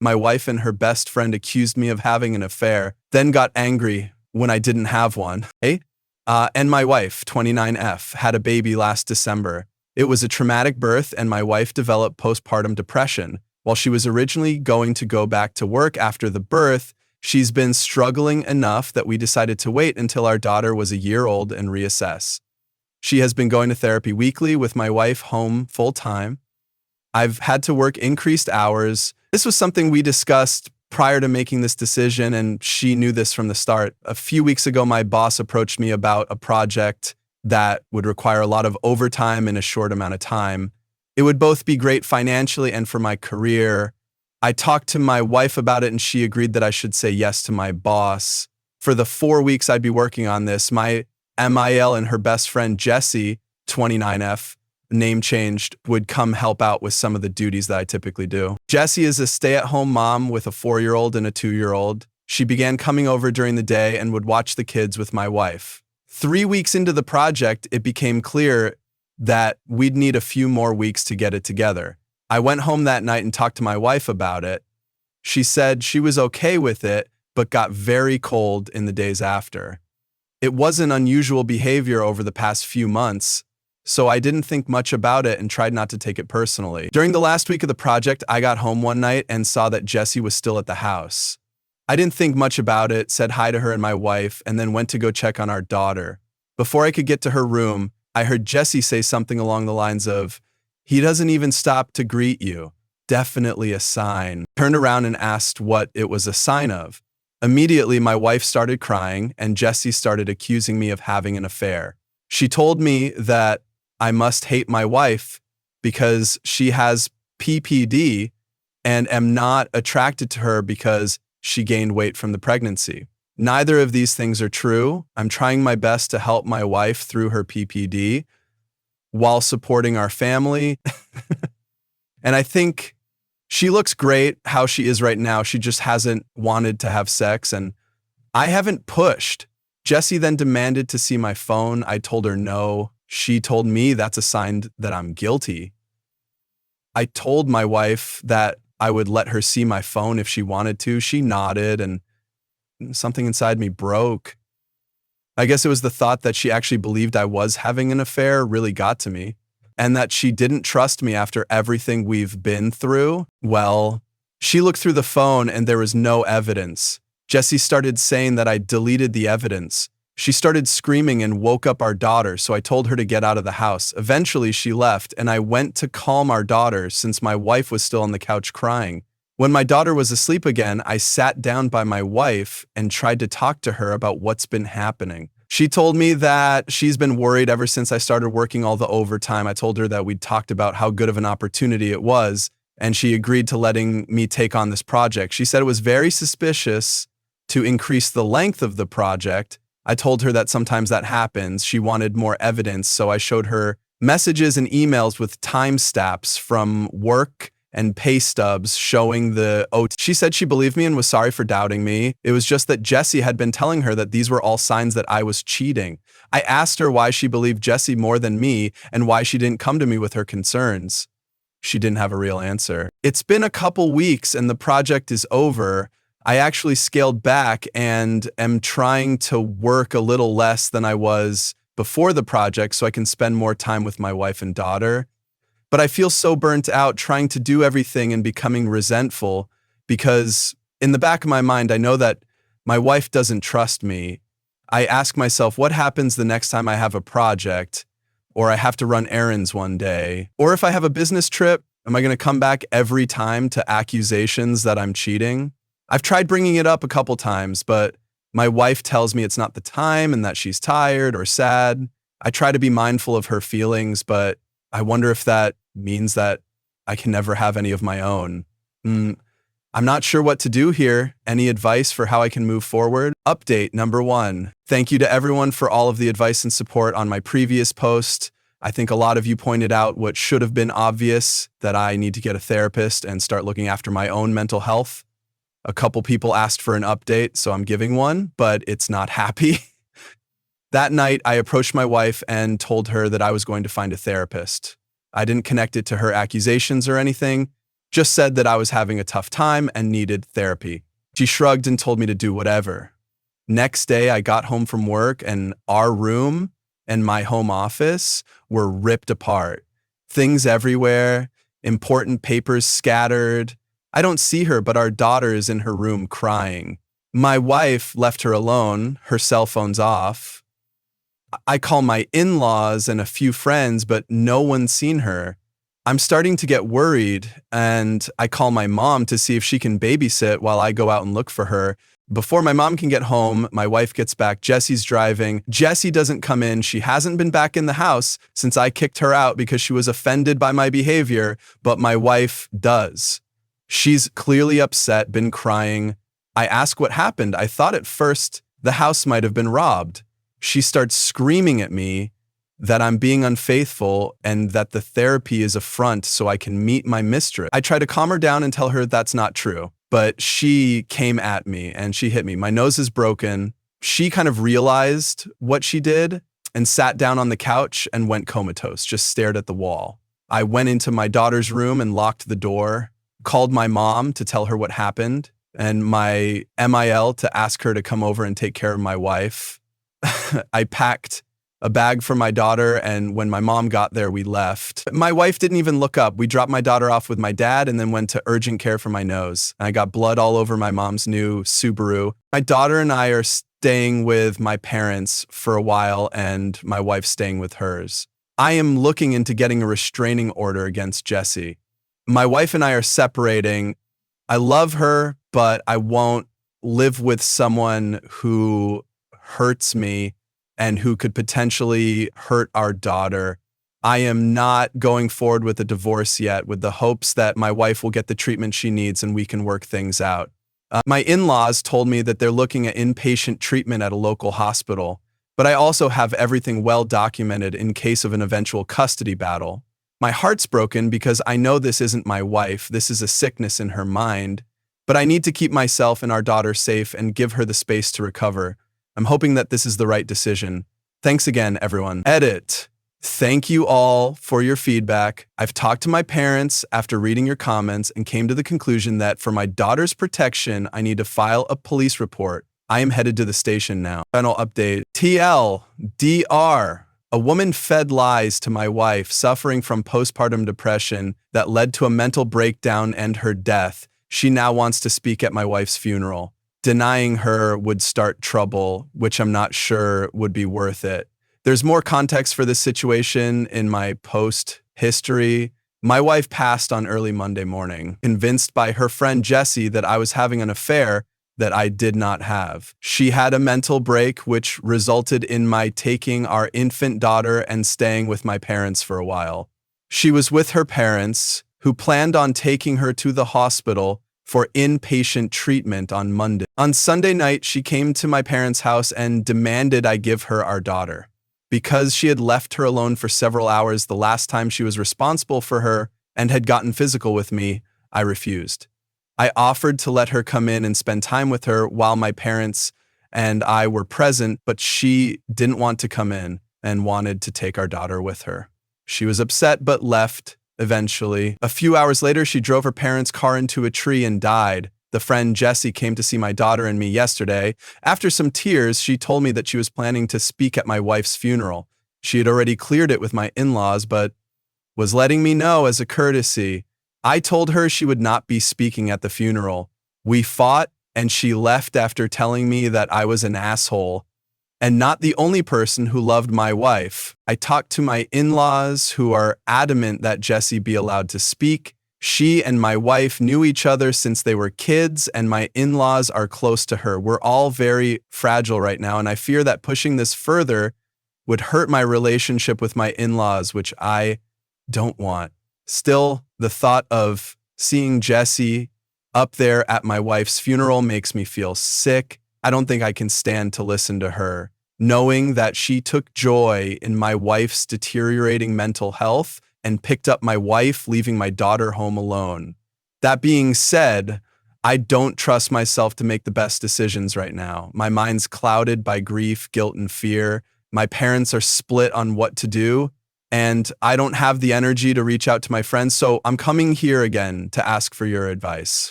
My wife and her best friend accused me of having an affair, then got angry when I didn't have one. And my wife, 29F, had a baby last December. It was a traumatic birth, and my wife developed postpartum depression. While she was originally going to go back to work after the birth, she's been struggling enough that we decided to wait until our daughter was a year old and reassess. She has been going to therapy weekly with my wife home full-time. I've had to work increased hours. This was something we discussed prior to making this decision, and she knew this from the start. A few weeks ago, my boss approached me about a project that would require a lot of overtime in a short amount of time. It would both be great financially and for my career. I talked to my wife about it, and she agreed that I should say yes to my boss. For the 4 weeks I'd be working on this, my MIL and her best friend Jessie, 29F, name changed, would come help out with some of the duties that I typically do. Jessie is a stay-at-home mom with a 4-year-old and a 2-year-old. She began coming over during the day and would watch the kids with my wife. 3 weeks into the project, it became clear that we'd need a few more weeks to get it together. I went home that night and talked to my wife about it. She said she was okay with it, but got very cold in the days after. It wasn't unusual behavior over the past few months, so I didn't think much about it and tried not to take it personally. During the last week of the project, I got home one night and saw that Jessie was still at the house. I didn't think much about it, said hi to her and my wife, and then went to go check on our daughter. Before I could get to her room, I heard Jessie say something along the lines of, "He doesn't even stop to greet you. Definitely a sign." Turned around and asked what it was a sign of. Immediately, my wife started crying, and Jessie started accusing me of having an affair. She told me that I must hate my wife because she has PPD and am not attracted to her because she gained weight from the pregnancy. Neither of these things are true. I'm trying my best to help my wife through her PPD while supporting our family. And I think she looks great how she is right now. She just hasn't wanted to have sex, and I haven't pushed. Jessie then demanded to see my phone. I told her no. She told me that's a sign that I'm guilty. I told my wife that I would let her see my phone if she wanted to. She nodded, and something inside me broke. I guess it was the thought that she actually believed I was having an affair really got to me, and that she didn't trust me after everything we've been through. Well, she looked through the phone and there was no evidence. Jessie started saying that I deleted the evidence. She started screaming and woke up our daughter, so I told her to get out of the house. Eventually, she left, and I went to calm our daughter since my wife was still on the couch crying. When my daughter was asleep again, I sat down by my wife and tried to talk to her about what's been happening. She told me that she's been worried ever since I started working all the overtime. I told her that we'd talked about how good of an opportunity it was, and she agreed to letting me take on this project. She said it was very suspicious to increase the length of the project. I told her that sometimes that happens. She wanted more evidence, so I showed her messages and emails with timestamps from work and pay stubs showing the OT. She said she believed me and was sorry for doubting me. It was just that Jessie had been telling her that these were all signs that I was cheating. I asked her why she believed Jessie more than me and why she didn't come to me with her concerns. She didn't have a real answer. It's been a couple weeks and the project is over. I actually scaled back and am trying to work a little less than I was before the project so I can spend more time with my wife and daughter. But I feel so burnt out trying to do everything and becoming resentful because in the back of my mind, I know that my wife doesn't trust me. I ask myself, what happens the next time I have a project or I have to run errands one day? Or if I have a business trip, am I going to come back every time to accusations that I'm cheating? I've tried bringing it up a couple times, but my wife tells me it's not the time and that she's tired or sad. I try to be mindful of her feelings, but I wonder if that means that I can never have any of my own. I'm not sure what to do here. Any advice for how I can move forward? Update number 1. Thank you to everyone for all of the advice and support on my previous post. I think a lot of you pointed out what should have been obvious, that I need to get a therapist and start looking after my own mental health. A couple people asked for an update, so I'm giving one, but it's not happy. That night, I approached my wife and told her that I was going to find a therapist. I didn't connect it to her accusations or anything. Just said that I was having a tough time and needed therapy. She shrugged and told me to do whatever. Next day, I got home from work and our room and my home office were ripped apart. Things everywhere, important papers scattered. I don't see her, but our daughter is in her room crying. My wife left her alone, her cell phone's off. I call my in-laws and a few friends, but no one's seen her. I'm starting to get worried, and I call my mom to see if she can babysit while I go out and look for her. Before my mom can get home, my wife gets back. Jesse's driving. Jessie doesn't come in. She hasn't been back in the house since I kicked her out because she was offended by my behavior, but my wife does. She's clearly upset, been crying. I ask what happened. I thought at first the house might have been robbed. She starts screaming at me that I'm being unfaithful and that the therapy is a front so I can meet my mistress. I try to calm her down and tell her that's not true, but she came at me and she hit me. My nose is broken. She kind of realized what she did and sat down on the couch and went comatose, just stared at the wall. I went into my daughter's room and locked the door, called my mom to tell her what happened, and my MIL to ask her to come over and take care of my wife. I packed a bag for my daughter, and when my mom got there, we left. My wife didn't even look up. We dropped my daughter off with my dad and then went to urgent care for my nose. I got blood all over my mom's new Subaru. My daughter and I are staying with my parents for a while, and my wife's staying with hers. I am looking into getting a restraining order against Jessie. My wife and I are separating. I love her, but I won't live with someone who hurts me and who could potentially hurt our daughter. I am not going forward with a divorce yet, with the hopes that my wife will get the treatment she needs and we can work things out. My in-laws told me that they're looking at inpatient treatment at a local hospital, but I also have everything well documented in case of an eventual custody battle. My heart's broken because I know this isn't my wife. This is a sickness in her mind, but I need to keep myself and our daughter safe and give her the space to recover. I'm hoping that this is the right decision. Thanks again, everyone. Edit. Thank you all for your feedback. I've talked to my parents after reading your comments and came to the conclusion that for my daughter's protection, I need to file a police report. I am headed to the station now. Final update. TLDR. A woman fed lies to my wife suffering from postpartum depression that led to a mental breakdown and her death. She now wants to speak at my wife's funeral. Denying her would start trouble, which I'm not sure would be worth it. There's more context for this situation in my post history. My wife passed on early Monday morning, convinced by her friend Jessie that I was having an affair that I did not have. She had a mental break, which resulted in my taking our infant daughter and staying with my parents for a while. She was with her parents, who planned on taking her to the hospital for inpatient treatment on Monday. On Sunday night, she came to my parents' house and demanded I give her our daughter. Because she had left her alone for several hours the last time she was responsible for her and had gotten physical with me, I refused. I offered to let her come in and spend time with her while my parents and I were present, but she didn't want to come in and wanted to take our daughter with her. She was upset but left. Eventually, a few hours later, she drove her parents' car into a tree and died. The friend Jessie came to see my daughter and me yesterday. After some tears, she told me that she was planning to speak at my wife's funeral. She had already cleared it with my in-laws, but was letting me know as a courtesy. I told her she would not be speaking at the funeral. We fought, and she left after telling me that I was an asshole and not the only person who loved my wife. I talked to my in-laws who are adamant that Jessie be allowed to speak. She and my wife knew each other since they were kids, and my in-laws are close to her. We're all very fragile right now, and I fear that pushing this further would hurt my relationship with my in-laws, which I don't want. Still, the thought of seeing Jessie up there at my wife's funeral makes me feel sick. I don't think I can stand to listen to her, knowing that she took joy in my wife's deteriorating mental health and picked up my wife, leaving my daughter home alone. That being said, I don't trust myself to make the best decisions right now. My mind's clouded by grief, guilt, and fear. My parents are split on what to do. and I don't have the energy to reach out to my friends. So I'm coming here again to ask for your advice.